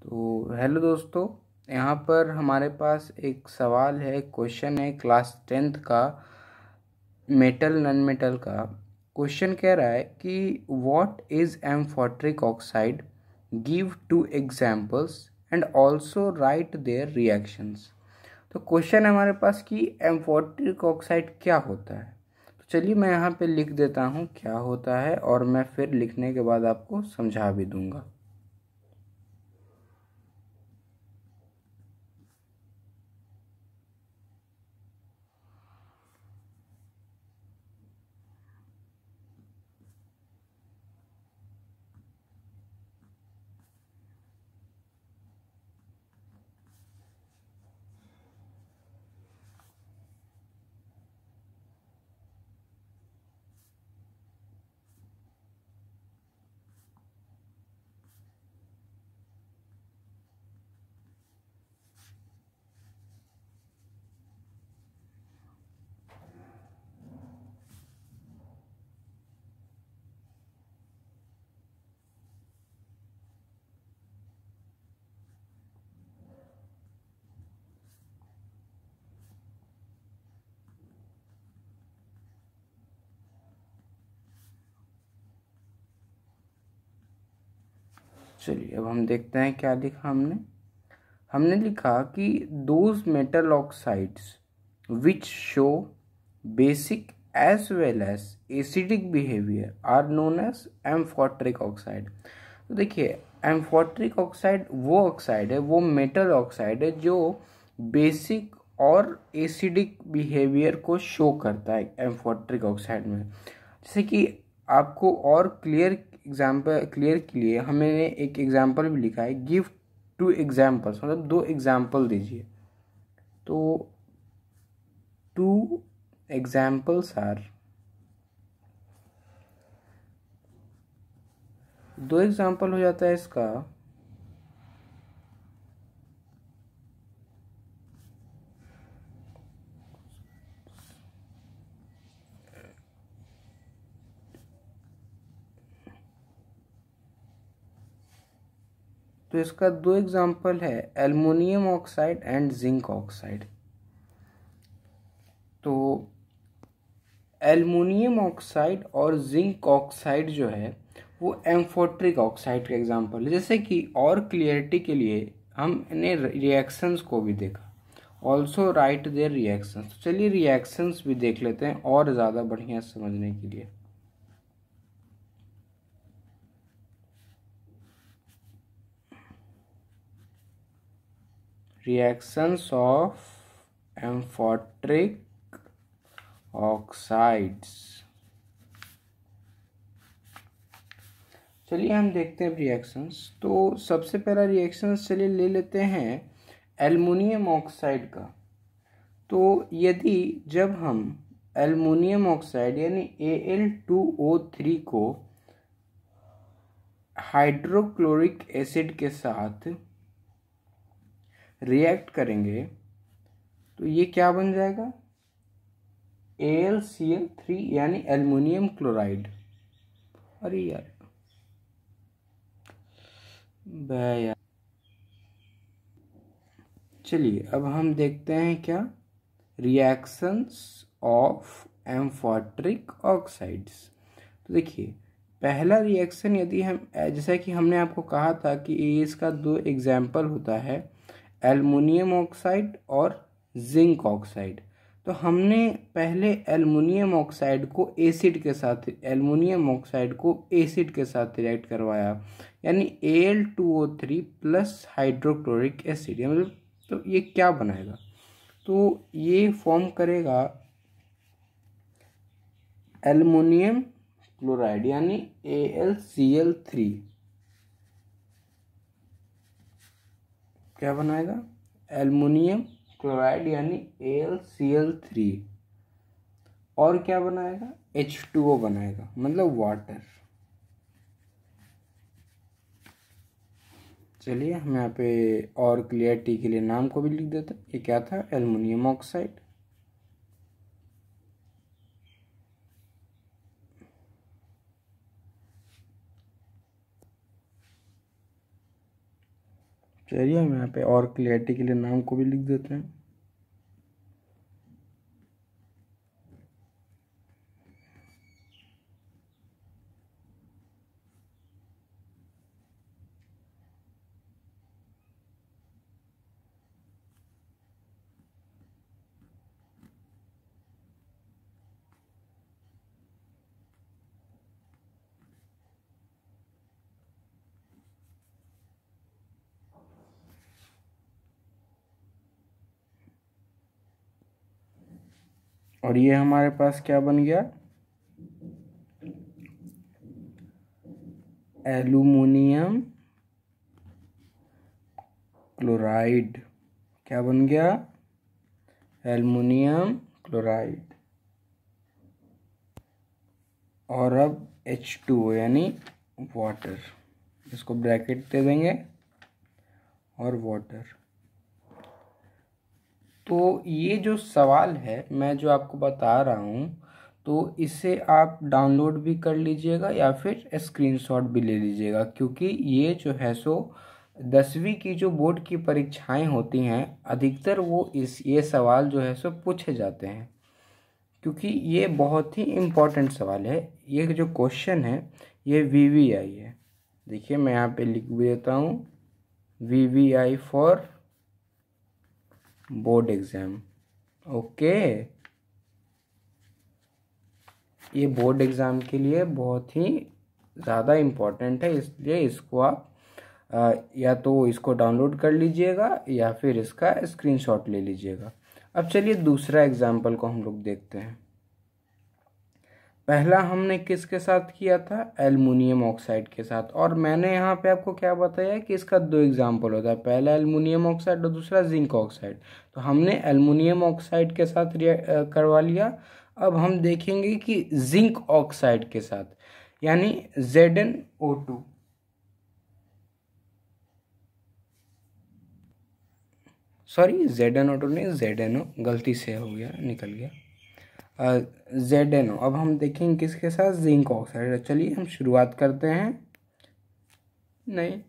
तो हेलो दोस्तों, यहाँ पर हमारे पास एक सवाल है, क्वेश्चन है क्लास 10th का मेटल नॉन मेटल का। क्वेश्चन कह रहा है कि what is amphoteric oxide, give 2 examples and also right there reactions. तो क्वेश्चन है हमारे पास कि एम्फोट्रिक ऑक्साइड क्या होता है। तो चलिए मैं यहाँ पे लिख देता हूँ क्या होता है और मैं फिर लिखने के बाद आपको समझा भी दूंगा। चलिए अब हम देखते हैं क्या लिखा हमने लिखा कि those metal oxides which show basic as well as acidic behaviour are known as amphoteric oxide. तो देखिए, एम्फोट्रिक ऑक्साइड वो ऑक्साइड है, वो मेटल ऑक्साइड है जो बेसिक और एसिडिक बिहेवियर को शो करता है एम्फोट्रिक ऑक्साइड में। जैसे कि आपको और क्लियर के लिए हमने एक एग्जाम्पल भी लिखा है, गिव 2 एग्जाम्पल्स, मतलब 2 एग्जाम्पल दीजिए। तो 2 एग्जाम्पल्स आर, 2 एग्जाम्पल हो जाता है इसका। तो इसका 2 एग्जाम्पल है, aluminium oxide and zinc oxide. तो एल्युमिनियम ऑक्साइड और जिंक ऑक्साइड जो है वो एम्फोट्रिक ऑक्साइड का एग्जाम्पल है। जैसे कि और क्लियरिटी के लिए हमने रिएक्शंस को भी देखा, ऑल्सो राइट देयर रिएक्शंस। तो चलिए रिएक्शंस भी देख लेते हैं और ज़्यादा बढ़िया समझने के लिए। Reactions of amphoteric oxides. चलिए हम देखते हैं रिएक्शंस। तो सबसे पहला रिएक्शंस चलिए ले लेते हैं एल्युमिनियम ऑक्साइड का। तो यदि जब हम एल्युमिनियम ऑक्साइड यानी Al2O3 को हाइड्रोक्लोरिक एसिड के साथ रिएक्ट करेंगे तो ये क्या बन जाएगा, AlCl3 यानी एल्युमिनियम क्लोराइड। अरे यार यार, चलिए अब हम देखते हैं क्या, रिएक्शंस ऑफ एम्फोट्रिक ऑक्साइड्स। तो देखिए पहला रिएक्शन, यदि हम जैसा कि हमने आपको कहा था कि इसका 2 एग्जाम्पल होता है, एल्युमिनियम ऑक्साइड और जिंक ऑक्साइड। तो हमने पहले एल्युमिनियम ऑक्साइड को एसिड के साथ रिएक्ट करवाया, यानी Al2O3 प्लस हाइड्रोक्लोरिक एसिड। मतलब तो ये क्या बनाएगा, तो ये फॉर्म करेगा एल्युमिनियम क्लोराइड यानी AlCl3। क्या बनाएगा, एल्युमिनियम क्लोराइड यानी AlCl3। और क्या बनाएगा, H2O बनाएगा, मतलब वाटर। चलिए हम यहाँ पे और क्लियरिटी के लिए नाम को भी लिख देते हैं। ये क्या था, एल्युमिनियम ऑक्साइड। चलिए हम यहाँ पे और क्लियरिटी के लिए नाम को भी लिख देते हैं। और ये हमारे पास क्या बन गया, एल्यूमिनियम क्लोराइड। क्या बन गया, एल्युमिनियम क्लोराइड। और अब H2O यानी वाटर, इसको ब्रैकेट दे देंगे और वाटर। तो ये जो सवाल है मैं जो आपको बता रहा हूँ, तो इसे आप डाउनलोड भी कर लीजिएगा या फिर स्क्रीनशॉट भी ले लीजिएगा, क्योंकि ये जो है सो 10वीं की जो बोर्ड की परीक्षाएं होती हैं अधिकतर वो ये सवाल जो है सो पूछे जाते हैं, क्योंकि ये बहुत ही इम्पोर्टेंट सवाल है। ये जो क्वेश्चन है ये VVI है। देखिए मैं यहाँ पे लिख भी देता हूँ, VVI for board exam. Okay, ये बोर्ड एग्ज़ाम के लिए बहुत ही ज़्यादा इम्पोर्टेंट है, इसलिए इसको आप या तो इसको डाउनलोड कर लीजिएगा या फिर इसका स्क्रीनशॉट ले लीजिएगा। अब चलिए दूसरा एग्जाम्पल को हम लोग देखते हैं। पहला हमने किसके साथ किया था, एल्युमिनियम ऑक्साइड के साथ। और मैंने यहाँ पे आपको क्या बताया कि इसका 2 एग्जाम्पल होता है, पहला एल्युमिनियम ऑक्साइड और दूसरा जिंक ऑक्साइड। तो हमने एल्युमिनियम ऑक्साइड के साथ करवा लिया। अब हम देखेंगे कि जिंक ऑक्साइड के साथ, यानी ZnO2। सॉरी ZnO2 नहीं, ZnO, गलती से हो गया, निकल गया। ZnO। अब हम देखेंगे किसके साथ, जिंक ऑक्साइड। चलिए हम शुरुआत करते हैं। नहीं,